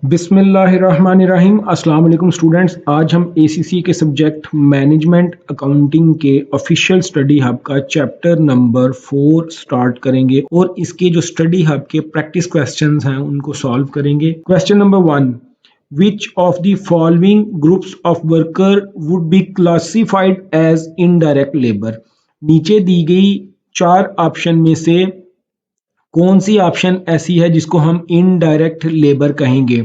बिस्मिल्लाहिर्रहमानिर्रहीम। अस्सलाम वालेकुम स्टूडेंट्स, आज हम एसीसी के सब्जेक्ट मैनेजमेंट अकाउंटिंग के ऑफिशियल स्टडी हब का चैप्टर नंबर 4 स्टार्ट करेंगे और इसके जो स्टडी हब के प्रैक्टिस क्वेश्चंस हैं उनको सॉल्व करेंगे। Question number 1, which of the following groups of worker would be classified as indirect labour. नीचे दी गई 4 ऑप्शन में से कौन सी ऑप्शन ऐसी है जिसको हम इनडायरेक्ट लेबर कहेंगे।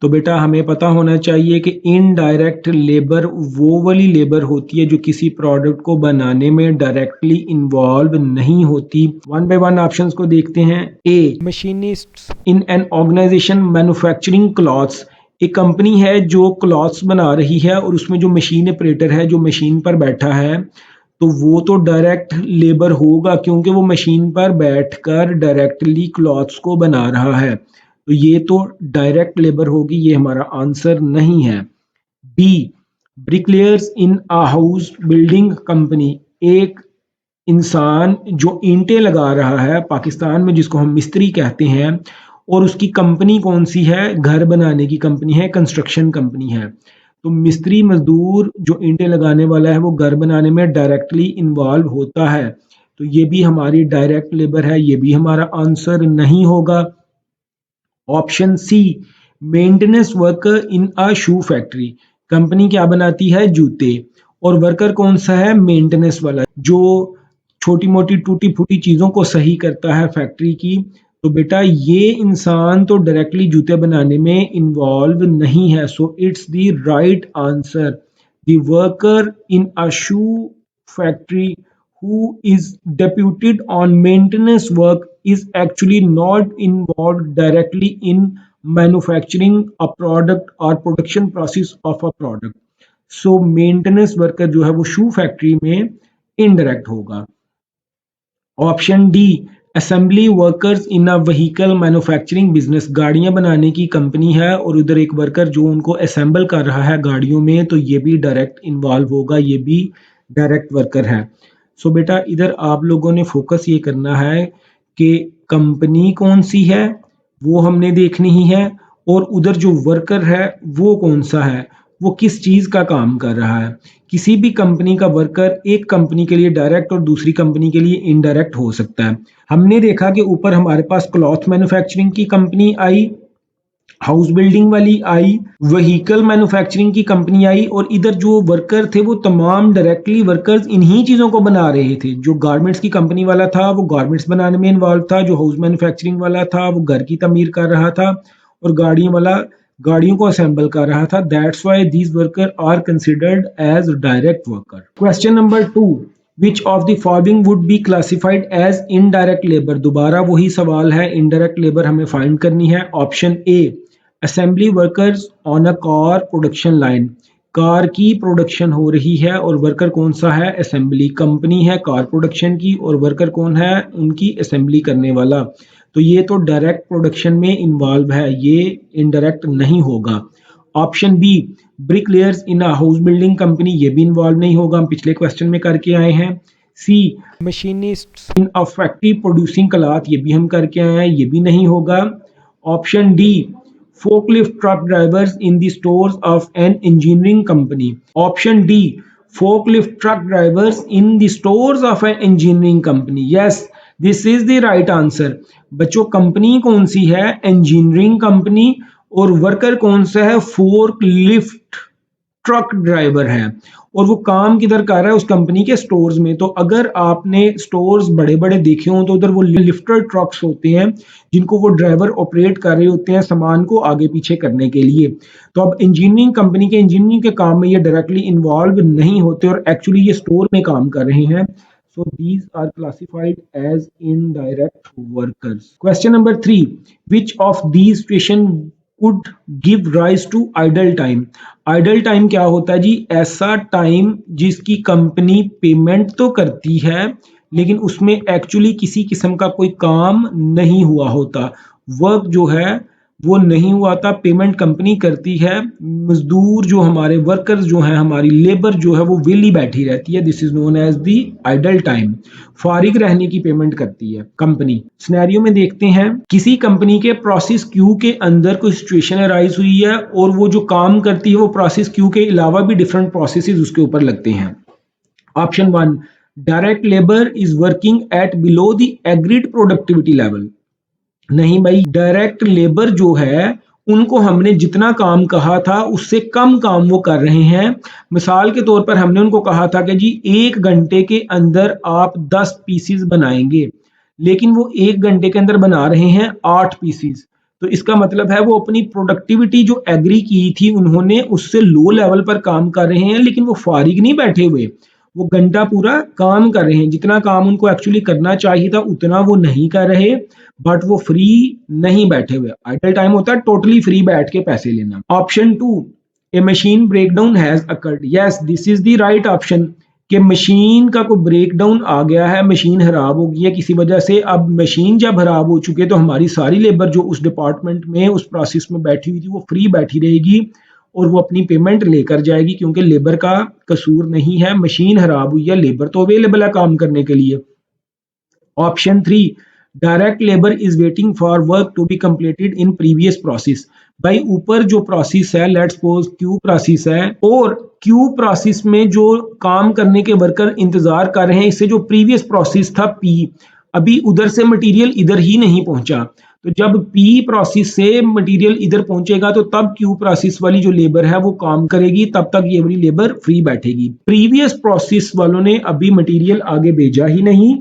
तो बेटा हमें पता होना चाहिए कि इनडायरेक्ट लेबर वो वाली लेबर होती है जो किसी प्रोडक्ट को बनाने में डायरेक्टली इन्वॉल्व नहीं होती। वन बाय वन ऑप्शंस को देखते हैं। A, machinist in an organisation manufacturing clothes. एक कंपनी है जो क्लॉथ्स बना रही है और उसमें जो मशीन ऑपरेटर है जो मशीन पर बैठा है तो वो तो डायरेक्ट लेबर होगा क्योंकि वो मशीन पर बैठकर डायरेक्टली क्लॉथ्स को बना रहा है, तो ये तो डायरेक्ट लेबर होगी। ये हमारा आंसर नहीं है। B, bricklayers in a house building company. एक इंसान जो ईंटें लगा रहा है पाकिस्तान में जिसको हम मिस्त्री कहते हैं, और उसकी कंपनी कौन सी है? घर बनाने की कंपनी है, कंस्ट्रक्शन कंपनी है। तो मिस्त्री मजदूर जो ईंटें लगाने वाला है वो घर बनाने में डायरेक्टली इन्वॉल्व होता है, तो ये भी हमारी डायरेक्ट लेबर है, ये भी हमारा आंसर नहीं होगा। Option C, maintenance worker in a shoe factory. Company क्या बनाती है? जूते। और वर्कर कौन सा है? मेंटेनेंस वाला, जो छोटी मोटी टूटी फूटी चीज़ों को सही करता है फैक्ट्री की। तो बेटा ये इंसान तो डायरेक्टली जूते बनाने में इन्वॉल्व नहीं है, so it's the right answer. The worker in a shoe factory who is deputed on maintenance work is actually not involved directly in manufacturing a product or production process of a product. So maintenance worker जो है वो शू factory में indirect होगा। Option D, assembly workers in a vehicle manufacturing business. गाड़ियां बनाने की company है और उधर एक वर्कर जो उनको असेंबल कर रहा है गाड़ियों में, तो ये भी डायरेक्ट इन्वॉल्व होगा, ये भी डायरेक्ट वर्कर है। सो बेटा इधर आप लोगों ने फोकस ये करना है कि कंपनी कौन सी है वो हमने देखनी ही है, और उधर जो वर्कर है वो कौन सा है, वो किस चीज का काम कर रहा है। किसी भी कंपनी का वर्कर एक कंपनी के लिए डायरेक्ट और दूसरी कंपनी के लिए इनडायरेक्ट हो सकता है। हमने देखा कि ऊपर हमारे पास क्लॉथ मैन्युफैक्चरिंग की कंपनी आई, हाउस बिल्डिंग वाली आई, व्हीकल मैन्युफैक्चरिंग की कंपनी आई, और इधर जो वर्कर थे वो तमाम डायरेक्टली वर्कर्स इन्हीं चीज़ों को बना रहे थे। जो गारमेंट्स की कंपनी वाला था वो गारमेंट्स बनाने में इन्वॉल्व था, जो हाउस मैन्युफैक्चरिंग वाला था वो घर की तमीर कर रहा था, और गाड़ियों वाला गाड़ियों को असेंबल कर रहा था। That's why these worker are considered as direct worker. Question number 2, which of the following would be classified as indirect labour. दोबारा वही सवाल है, इनडायरेक्ट लेबर हमें फाइंड करनी है। Option A, assembly workers on a car production line. Car की production हो रही है और वर्कर कौन सा है? असेंबली। कंपनी है कार प्रोडक्शन की और वर्कर कौन है? उनकी असेंबली करने वाला। तो ये तो डायरेक्ट प्रोडक्शन में इन्वॉल्व है, ये इनडायरेक्ट नहीं होगा। Option B, bricklayers in a house building company, ये भी इन्वॉल्व नहीं होगा, हम पिछले क्वेश्चन में करके आए हैं। C, machinist in a factory producing cloth, ये भी हम करके आए हैं, ये भी नहीं होगा। Option D, forklift truck drivers in the stores of an engineering company. Option D, forklift truck drivers in the stores of an engineering company. Yes, this is the right answer. बच्चों कंपनी कौन सी है? Engineering company, और worker कौन सा है? Forklift truck driver है, और वो काम किधर कर रहा है? उस कंपनी के स्टोर्स में। तो अगर आपने स्टोर्स बड़े बड़े देखे हों तो उधर वो लिफ्टर ट्रक्स होते हैं जिनको वो ड्राइवर ऑपरेट कर रहे होते हैं सामान को आगे पीछे करने के लिए। तो अब इंजीनियरिंग कंपनी के इंजीनियरिंग के काम में ये डायरेक्टली इन्वॉल्व नहीं होते और एक्चुअली ये स्टोर में काम कर रहे हैं। So these are classified as indirect workers. Question number 3, which of these situation could give rise to idle time? Idle time क्या होता है जी? ऐसा टाइम जिसकी कंपनी पेमेंट तो करती है लेकिन उसमें एक्चुअली किसी किस्म का कोई काम नहीं हुआ होता, वर्क जो है वो नहीं हुआ था, पेमेंट कंपनी करती है, मजदूर जो हमारे वर्कर्स जो हैं, हमारी लेबर जो है वो वेली बैठी रहती है, this is known as the idle time. फारिग रहने की पेमेंट करती है कंपनी। सिनेरियो में देखते हैं, किसी कंपनी के प्रोसेस क्यू के अंदर कोई सिचुएशन अराइज हुई है और वो जो काम करती है वो प्रोसेस क्यू के अलावा भी डिफरेंट प्रोसेसेस उसके ऊपर लगते हैं। Option 1, direct labour is working at below the agreed productivity level. नहीं भाई, डायरेक्ट लेबर जो है उनको हमने जितना काम कहा था उससे कम काम वो कर रहे हैं। मिसाल के तौर पर हमने उनको कहा था कि जी 1 घंटे के अंदर आप 10 पीसीज बनाएंगे, लेकिन वो 1 घंटे के अंदर बना रहे हैं 8 पीसीज। तो इसका मतलब है वो अपनी प्रोडक्टिविटी जो एग्री की थी उन्होंने उससे लो लेवल पर काम कर रहे हैं, लेकिन वो फारिग नहीं बैठे हुए, वो घंटा पूरा काम कर रहे हैं। जितना काम उनको एक्चुअली करना चाहिए था उतना वो नहीं कर रहे, बट वो फ्री नहीं बैठे हुए। आइडल टाइम होता है टोटली फ्री बैठ के पैसे लेना। Option 2, A machine breakdown has occurred. Yes, this is the right option कि मशीन का कोई ब्रेकडाउन आ गया है, मशीन खराब हो गई है किसी वजह से। अब मशीन जब खराब हो चुकी है तो हमारी सारी लेबर जो उस डिपार्टमेंट में उस प्रोसेस में बैठी हुई थी वो फ्री बैठी रहेगी और वो अपनी पेमेंट लेकर जाएगी, क्योंकि लेबर का कसूर नहीं है, मशीन खराब हुई है, लेबर तो अवेलेबल है काम करने के लिए। Option 3, direct labour is waiting for work to be completed in previous process. भाई ऊपर जो प्रोसेस है, लेट्स सपोज क्यू प्रोसेस है, और क्यू प्रोसेस में जो काम करने के वर्कर इंतजार कर रहे हैं, इससे जो प्रीवियस प्रोसेस था पी, अभी उधर से मटेरियल इधर ही नहीं पहुंचा। तो जब पी प्रोसेस से मटेरियल इधर पहुंचेगा तो तब क्यू प्रोसेस वाली जो लेबर है वो काम करेगी, तब तक ये वाली लेबर फ्री बैठेगी। प्रीवियस प्रोसेस वालों ने अभी मटेरियल आगे भेजा ही नहीं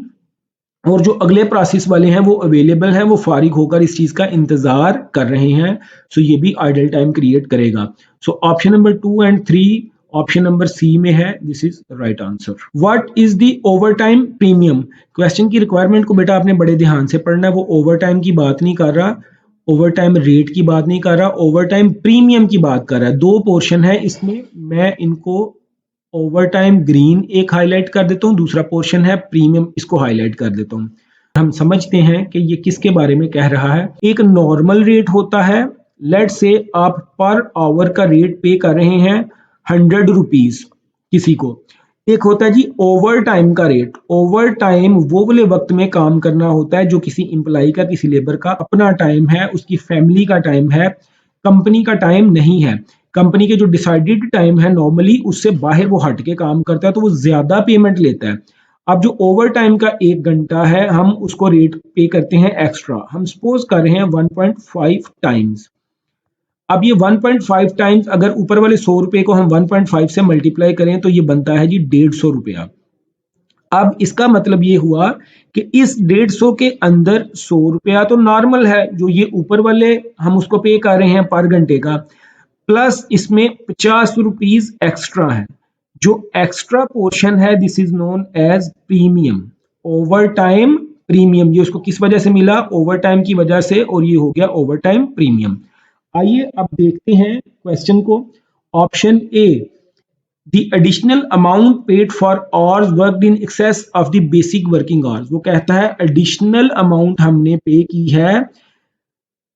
और जो अगले प्रोसेस वाले हैं वो अवेलेबल हैं, वो फारिग होकर इस चीज का इंतजार कर रहे हैं। सो ये भी आइडल टाइम क्रिएट करेगा। So option number 2 and 3 option number C में है, this is right answer. What is the over time premium. Question की रिक्वायरमेंट को बेटा आपने बड़े ध्यान से पढ़ना है, वो ओवर टाइम की बात नहीं कर रहा, ओवर टाइम रेट की बात नहीं कर रहा, ओवर टाइम प्रीमियम की बात कर रहा है। दो पोर्शन है इसमें, मैं इनको ओवर टाइम ग्रीन एक हाईलाइट कर देता हूं, दूसरा पोर्शन है प्रीमियम, इसको हाईलाइट कर देता हूं। हम समझते हैं कि ये किसके बारे में कह रहा है। एक नॉर्मल रेट होता है, लेट से आप पर आवर का रेट पे कर रहे हैं 100 रुपीज किसी को। एक होता है जी ओवर टाइम का रेट। ओवर टाइम वो वाले वक्त में काम करना होता है जो किसी इंप्लाई का, किसी लेबर का अपना टाइम है, उसकी फैमिली का टाइम है, कंपनी का टाइम नहीं है। कंपनी के जो डिसाइडेड टाइम है नॉर्मली उससे बाहर वो हट के काम करता है तो वो ज्यादा पेमेंट लेता है। अब जो ओवर टाइम का 1 घंटा है हम उसको रेट पे करते हैं एक्स्ट्रा। हम सपोज कर रहे हैं 1.5 टाइम्स। अब ये 1.5 टाइम्स अगर ऊपर वाले 100 रुपए को हम 1.5 से मल्टीप्लाई करें तो ये बनता है जी 150 रुपया। अब इसका मतलब ये हुआ कि इस 150 के अंदर 100 रुपया तो नॉर्मल है, जो ये ऊपर वाले हम उसको पे कर रहे हैं पर घंटे का, प्लस इसमें 50 रुपीज एक्स्ट्रा है। जो एक्स्ट्रा पोर्शन है this is known as premium, over time premium. ये उसको किस वजह से मिला, ओवर टाइम की वजह से, और ये हो गया ओवर टाइम प्रीमियम। आइए अब देखते हैं क्वेश्चन को। Option A, the additional amount paid for hours worked in excess of the basic working hours। वो कहता है additional amount हमने पे की है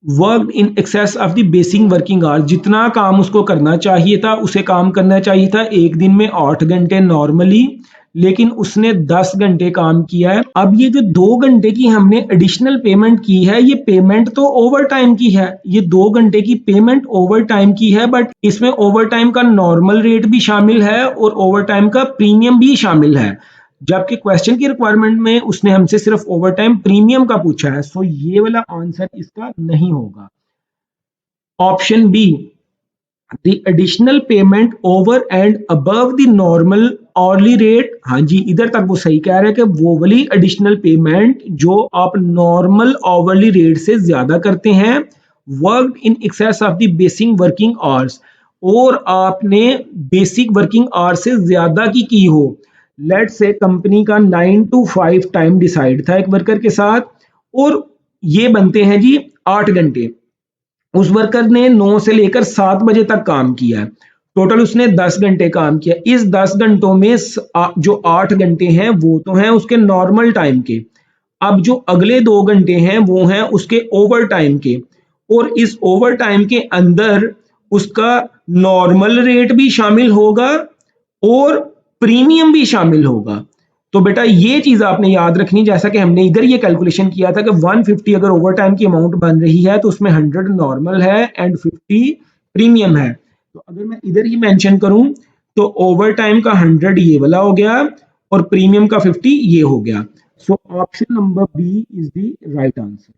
work in excess of the basic working hours. जितना काम उसको करना चाहिए था, उसे काम करना चाहिए था एक दिन में 8 घंटे नॉर्मली, लेकिन उसने 10 घंटे काम किया है। अब ये जो 2 घंटे की हमने एडिशनल पेमेंट की है, ये पेमेंट तो ओवर टाइम की है, ये 2 घंटे की पेमेंट ओवर टाइम की है, बट इसमें ओवर टाइम का नॉर्मल रेट भी शामिल है और ओवर टाइम का प्रीमियम भी शामिल है। जबकि क्वेश्चन की रिक्वायरमेंट में उसने हमसे सिर्फ ओवर टाइम प्रीमियम का पूछा है, सो ये वाला आंसर इसका नहीं होगा। Option B, the additional payment over and above the normal hourly rate. हाँ जी, इधर तक वो सही कह रहे हैं कि वो वाली एडिशनल पेमेंट जो आप नॉर्मल ओवरली रेट से ज्यादा करते हैं, worked in excess of the basic working hours, और आपने बेसिक वर्किंग आवर्स से ज्यादा की हो। लेट से कंपनी का 9 to 5 टाइम डिसाइड था एक वर्कर के साथ, और ये बनते हैं जी 8 घंटे। उस वर्कर ने 9 से लेकर 7 बजे तक काम किया है, टोटल उसने 10 घंटे काम किया। इस 10 घंटों में जो 8 घंटे हैं वो तो हैं उसके नॉर्मल टाइम के, अब जो अगले 2 घंटे हैं वो हैं उसके ओवर टाइम के, और इस ओवर टाइम के अंदर उसका नॉर्मल रेट भी शामिल होगा और प्रीमियम भी शामिल होगा। तो बेटा ये चीज आपने याद रखनी, जैसा कि हमने इधर ये कैलकुलेशन किया था कि 150 अगर ओवर टाइम की अमाउंट बन रही है तो उसमें 100 नॉर्मल है एंड 50 प्रीमियम है। तो अगर मैं इधर ही मेंशन करूं तो ओवर टाइम का 100 ये वाला हो गया और प्रीमियम का 50 ये हो गया। So option number B is the right answer.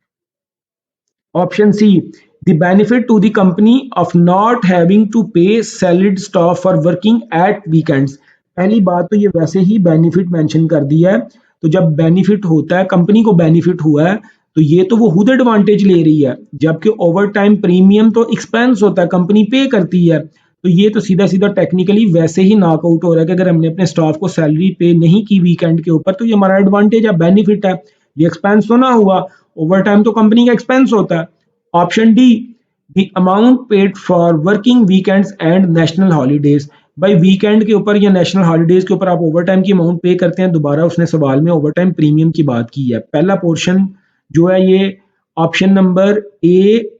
Option C, the benefit to the company of not having to pay salaried staff for working at weekends। पहली बात तो ये वैसे ही बेनिफिट मेंशन कर दिया है, तो जब बेनिफिट होता है, कंपनी को बेनिफिट हुआ है, तो ये तो वो खुद एडवांटेज ले रही है, जबकि ओवर टाइम प्रीमियम तो एक्सपेंस होता है, कंपनी पे करती है। तो ये तो सीधा सीधा टेक्निकली वैसे ही नॉकआउट हो रहा है कि अगर हमने अपने स्टाफ को सैलरी पे नहीं की वीकेंड के ऊपर तो ये हमारा एडवांटेज है, बेनिफिट है, ये एक्सपेंस तो ना हुआ, ओवर टाइम तो कंपनी का एक्सपेंस होता है। Option D, the amount paid for working weekends and national holidays. भाई वीकेंड के ऊपर या नेशनल हॉलीडेज के ऊपर आप ओवर टाइम की अमाउंट पे करते हैं। दोबारा उसने सवाल में ओवर टाइम प्रीमियम की बात की है। पहला पोर्शन जो है ये option number A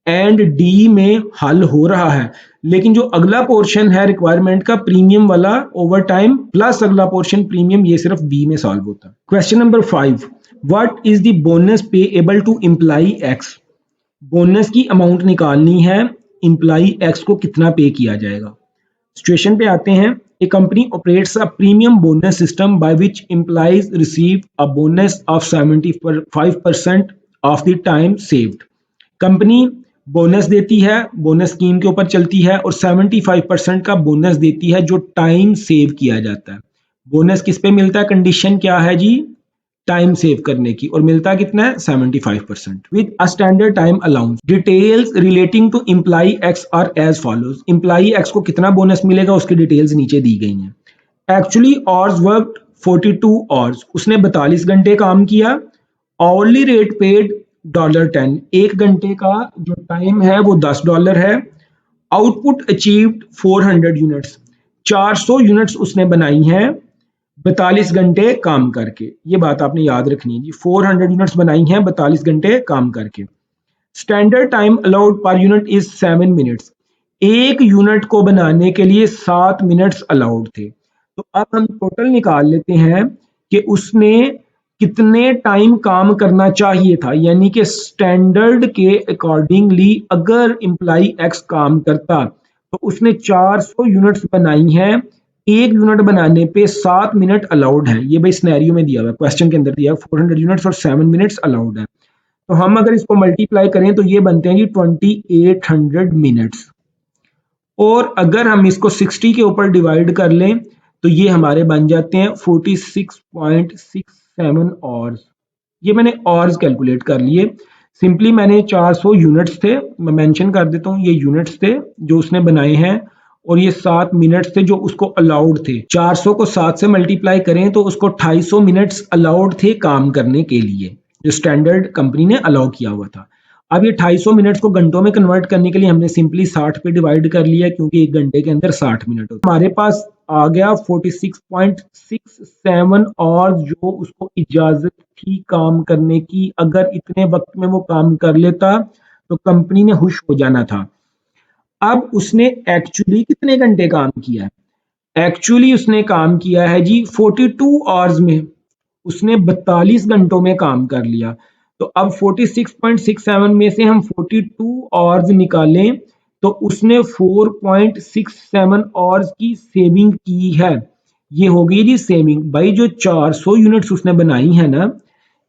and D में हल हो रहा है, लेकिन जो अगला पोर्शन है रिक्वायरमेंट का प्रीमियम वाला ओवर टाइम प्लस अगला पोर्शन प्रीमियम, ये सिर्फ बी में सॉल्व होता है। Question number 5, what is the bonus payable to employee X. Bonus की अमाउंट निकालनी है, एम्प्लॉय एक्स को कितना पे किया जाएगा। सिचुएशन पे आते हैं। A company operates a premium bonus system by which employees receive a bonus of 75% of the time saved. Company bonus देती है, बोनस स्कीम के ऊपर चलती है और 75% का बोनस देती है जो टाइम सेव किया जाता है। बोनस किस पे मिलता है, कंडीशन क्या है जी, टाइम सेव करने की, और मिलता कितना है 75% with a standard time allowance. Details relating to employee X are as follows. Employee X को कितना बोनस मिलेगा उसकी डिटेल्स नीचे दी गई हैं। एक्चुअली आवर्स वर्कड 42 आवर्स, उसने 42 घंटे काम किया। आवरली रेट पेड $10, एक घंटे का जो टाइम है वो $10 है। आउटपुट अचीव्ड 400 यूनिट्स, 400 यूनिट्स उसने बनाई हैं 42 घंटे काम करके। ये बात आपने याद रखनी है जी, 400 यूनिट्स बनाई हैं 42 घंटे काम करके। Standard time allowed per unit is 7 minutes, एक यूनिट को बनाने के लिए 7 मिनट्स अलाउड थे। तो अब हम टोटल निकाल लेते हैं कि उसने कितने टाइम काम करना चाहिए था, यानी कि स्टैंडर्ड के अकॉर्डिंगली अगर एम्प्लॉय एक्स काम करता तो उसने 400 यूनिट्स बनाई हैं, एक यूनिट बनाने पे 7 मिनट अलाउड है। ये भाई सिनेरियो में दिया हुआ है, क्वेश्चन के अंदर दिया 400 यूनिट्स और 7 मिनट्स अलाउड है। तो हम अगर इसको मल्टीप्लाई करें तो ये बनते हैं जी 2800 मिनट्स, और अगर हम इसको 60 के ऊपर डिवाइड कर लें तो ये हमारे बन जाते हैं 46.67 आवर्स। ये मैंने आवर्स कैलकुलेट कर लिए। सिंपली मैंने 400 यूनिट्स थे, मैं मेंशन कर देता हूँ, ये यूनिट्स थे जो उसने बनाए हैं और ये 7 मिनट्स थे जो उसको अलाउड थे। 400 को 7 से मल्टीप्लाई करें तो उसको 250 मिनट्स अलाउड थे काम करने के लिए, जो स्टैंडर्ड कंपनी ने अलाउ किया हुआ था। अब ये 250 मिनट्स को घंटों में कन्वर्ट करने के लिए हमने सिंपली 60 पे डिवाइड कर लिया, क्योंकि एक घंटे के अंदर 60 मिनट होते हैं। हमारे पास आ गया 46.67 और जो उसको इजाजत थी काम करने की, अगर इतने वक्त में वो काम कर लेता तो कंपनी ने खुश हो जाना था। अब उसने एक्चुअली कितने घंटे काम किया है, एक्चुअली उसने काम किया है जी 42 आवर्स में, उसने 42 घंटों में काम कर लिया। तो अब 46.67 में से हम 42 आवर्स निकालें तो उसने 4.67 आवर्स की सेविंग की है। ये हो गई जी सेविंग। भाई जो 400 यूनिट्स उसने बनाई है ना,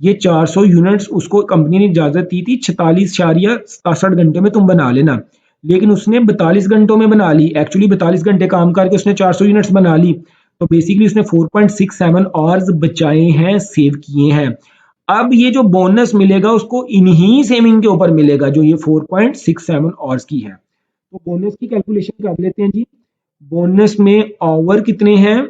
ये 400 यूनिट्स उसको कंपनी ने इजाजत दी थी 46.67 घंटे में तुम बना लेना, लेकिन उसने 42 घंटों में बना ली। एक्चुअली 42 घंटे काम करके उसने 400 यूनिट्स बना ली, तो बेसिकली उसने 4.67 आवर्स बचाए हैं, सेव किए हैं। अब ये जो बोनस मिलेगा उसको इन्हीं सेविंग के ऊपर मिलेगा जो ये 4.67 आवर्स की है। तो बोनस की कैलकुलेशन कर लेते हैं जी। बोनस में आवर कितने हैं,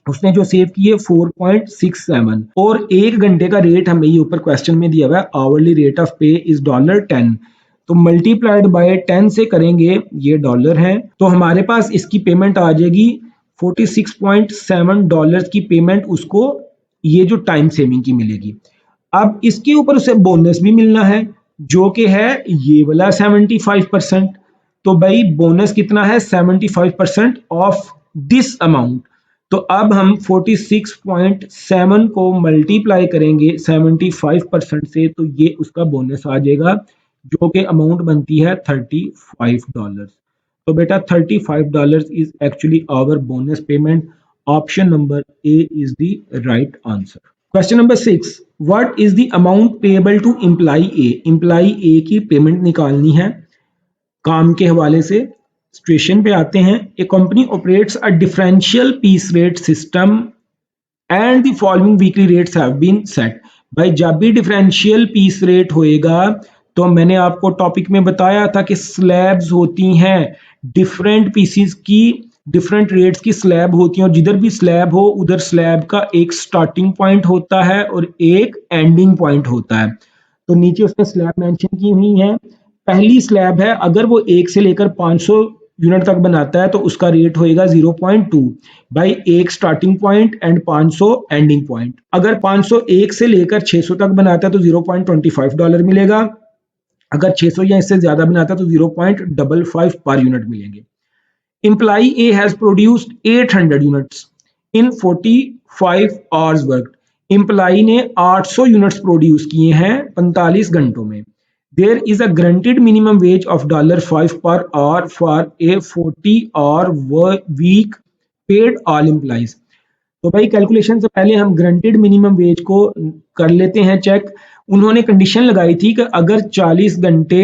उसने जो सेव किए 4.67, और एक घंटे का रेट हमें ये ऊपर क्वेश्चन में दिया हुआ है, आवरली रेट ऑफ पे इज $10। तो मल्टीप्लाइड बाय 10 से करेंगे, ये डॉलर है, तो हमारे पास इसकी पेमेंट आ जाएगी $46.7 की पेमेंट उसको ये जो टाइम सेविंग की मिलेगी। अब इसके ऊपर उसे बोनस भी मिलना है, जो कि है ये वाला 75%। तो भाई बोनस कितना है 75% ऑफ दिस अमाउंट। तो अब हम 46.7 को मल्टीप्लाई करेंगे 75% से, तो ये उसका बोनस आ जाएगा, जो कि अमाउंट बनती है $35। तो बेटा $35 is actually our bonus payment. Option number A is the right answer. Question number 6, what is the amount payable to employee A. Employee A की पेमेंट निकालनी है काम के हवाले से। सिचुएशन पे आते हैं। A company operates a differential piece rate system and the following weekly rates have been set. भाई जब भी डिफरेंशियल पीस रेट होएगा तो मैंने आपको टॉपिक में बताया था कि स्लैब्स होती हैं, डिफरेंट पीसीस की डिफरेंट रेट्स की स्लैब होती हैं, और जिधर भी स्लैब हो उधर स्लैब का एक स्टार्टिंग पॉइंट होता है और एक एंडिंग पॉइंट होता है। तो नीचे उसने स्लैब मेंशन की हुई है। पहली स्लैब है, अगर वो 1 से लेकर 500 यूनिट तक बनाता है तो उसका रेट होएगा 0.2 भाई, एक starting point and 500 ending point. अगर 501 से लेकर 600 तक बनाता है तो $0.25 मिलेगा। अगर 600 या इससे ज्यादा बनाता है तो 0.55 पर यूनिट मिलेंगे। Employee A has produced 800 units in 45 hours worked. Employee ने 800 यूनिट्स प्रोड्यूस किए हैं 45 घंटों में। There is a granted minimum wage of $5 per hour for a 40-hour week paid all employees. तो भाई कैलकुलेशन से पहले हम ग्रंटेड मिनिमम वेज को कर लेते हैं चेक। उन्होंने कंडीशन लगाई थी कि अगर 40 घंटे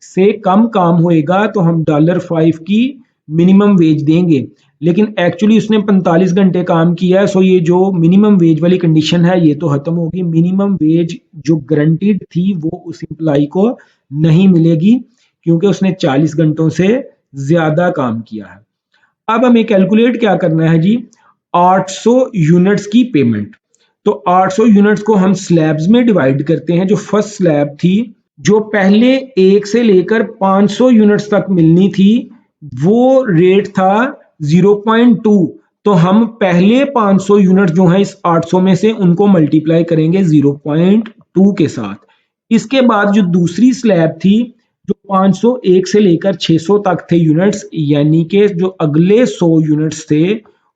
से कम काम होएगा तो हम $5 की मिनिमम वेज देंगे, लेकिन एक्चुअली उसने 45 घंटे काम किया है। सो ये जो मिनिमम वेज वाली कंडीशन है ये तो खत्म होगी। मिनिमम वेज जो ग्रंटेड थी वो उस एम्प्लॉय को नहीं मिलेगी क्योंकि उसने 40 घंटों से ज्यादा काम किया है। अब हमें कैलकुलेट क्या करना है जी, 800 यूनिट्स की पेमेंट। तो 800 यूनिट्स को हम स्लैब्स में डिवाइड करते हैं। जो फर्स्ट स्लैब थी, जो पहले 1 से लेकर 500 यूनिट्स तक मिलनी थी, वो रेट था 0.2। तो हम पहले 500 यूनिट जो हैं इस 800 में से उनको मल्टीप्लाई करेंगे 0.2 के साथ। इसके बाद जो दूसरी स्लैब थी, जो 501 से लेकर 600 तक थे यूनिट्स, यानी कि जो अगले 100 यूनिट्स थे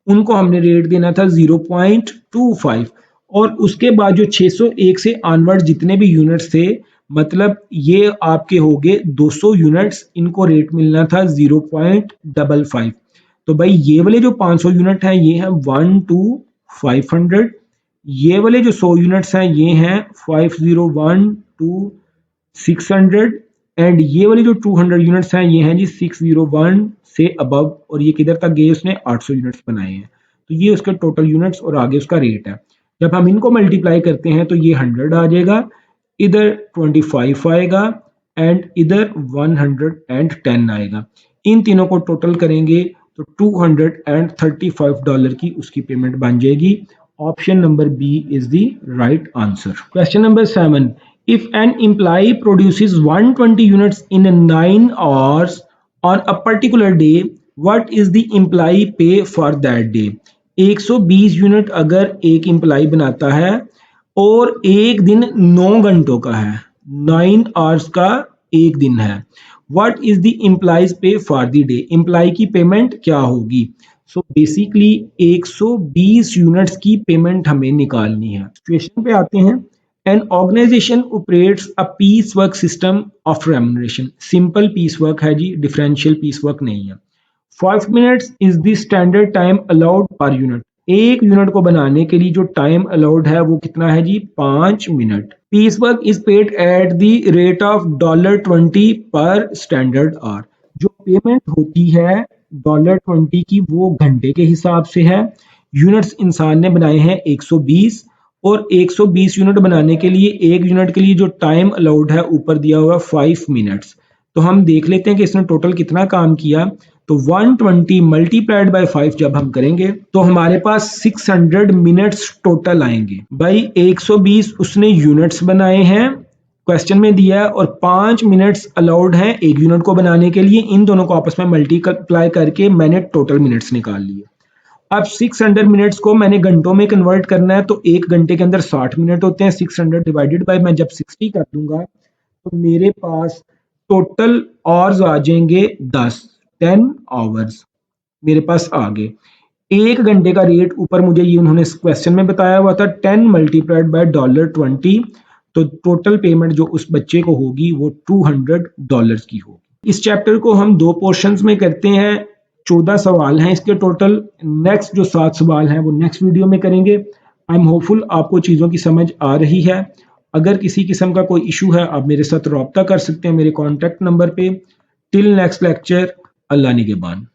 उनको हमने रेट देना था 0.25। और उसके बाद जो 601 से ऑनवर्ड जितने भी यूनिट्स थे, मतलब ये आपके हो गए 200 यूनिट्स, इनको रेट मिलना था 0.55। तो भाई ये वाले जो 500 यूनिट हैं ये हैं 1 to 500। ये वाले जो 100 यूनिट्स हैं ये हैं 501 to 600। एंड ये वाले जो 200 यूनिट्स हैं ये हैं जी 601 से अबव। और ये किधर तक गए, उसने 800 यूनिट्स बनाए हैं। तो ये उसके टोटल यूनिट्स और आगे उसका रेट है। जब हम इनको मल्टीप्लाई करते हैं तो ये 100 आ जाएगा, इधर 25 आएगा एंड इधर 110 आएगा। इन तीनों को टोटल करेंगे तो $235 की उसकी पेमेंट बन जाएगी। Option number B is the right answer. Question number 7, if an employee produces 120 units in 9 hours on a particular day, what is the employee pay for that day? 120 unit अगर एक employ बनाता है और एक दिन 9 घंटों का है, 9 आवर्स का एक दिन है, व्हाट इज द एम्प्लॉयज पे फॉर द डे। एम्प्लॉय की पेमेंट क्या होगी। सो बेसिकली 120 यूनिट्स की पेमेंट हमें निकालनी है। सिचुएशन पे आते हैं। An organization operates a piecework system of remuneration. Simple piecework है जी, differential piecework नहीं है। 5 minutes is the standard time allowed per unit. एक यूनिट को बनाने के लिए जो टाइम अलाउड है वो कितना है जी, 5 minute. Piecework is paid at the rate of $20 पर स्टैंडर्ड आवर। जो पेमेंट होती है $20 की वो घंटे के हिसाब से है। यूनिट्स इंसान ने बनाए हैं 120, और 120 यूनिट बनाने के लिए एक यूनिट के लिए जो टाइम अलाउड है ऊपर दिया हुआ 5 मिनट्स। तो हम देख लेते हैं कि इसने टोटल कितना काम किया। तो 120 मल्टीप्लाइड बाय 5 जब हम करेंगे तो हमारे पास 600 मिनट्स टोटल आएंगे। भाई 120 उसने यूनिट्स बनाए हैं, क्वेश्चन में दिया है, और 5 मिनट्स अलाउड हैं एक यूनिट को बनाने के लिए। इन दोनों को आपस में मल्टीप्लाई करके मैंने टोटल मिनट्स निकाल लिए। अब 600 मिनट्स को मैंने घंटों में कन्वर्ट करना है, तो एक घंटे के अंदर 60 मिनट होते हैं। 600 डिवाइडेड बाय मैं जब 60 कर दूंगा तो मेरे पास टोटल आवर्स आ जाएंगे 10 आवर्स मेरे पास आ गए। 1 घंटे का रेट ऊपर मुझे ये उन्होंने क्वेश्चन में बताया हुआ था 10 मल्टीप्लाइड बाय $20, तो टोटल पेमेंट जो उस बच्चे को होगी वो $200 की होगी। इस चैप्टर को हम 2 पोर्शंस में करते हैं, 14 सवाल हैं इसके टोटल। नेक्स्ट जो 7 सवाल हैं वो नेक्स्ट वीडियो में करेंगे। आई एम होपफुल आपको चीज़ों की समझ आ रही है। अगर किसी किस्म का कोई इशू है आप मेरे साथ रब्ता कर सकते हैं मेरे कॉन्टैक्ट नंबर पे। टिल नेक्स्ट लेक्चर, अल्लाह निगहबान।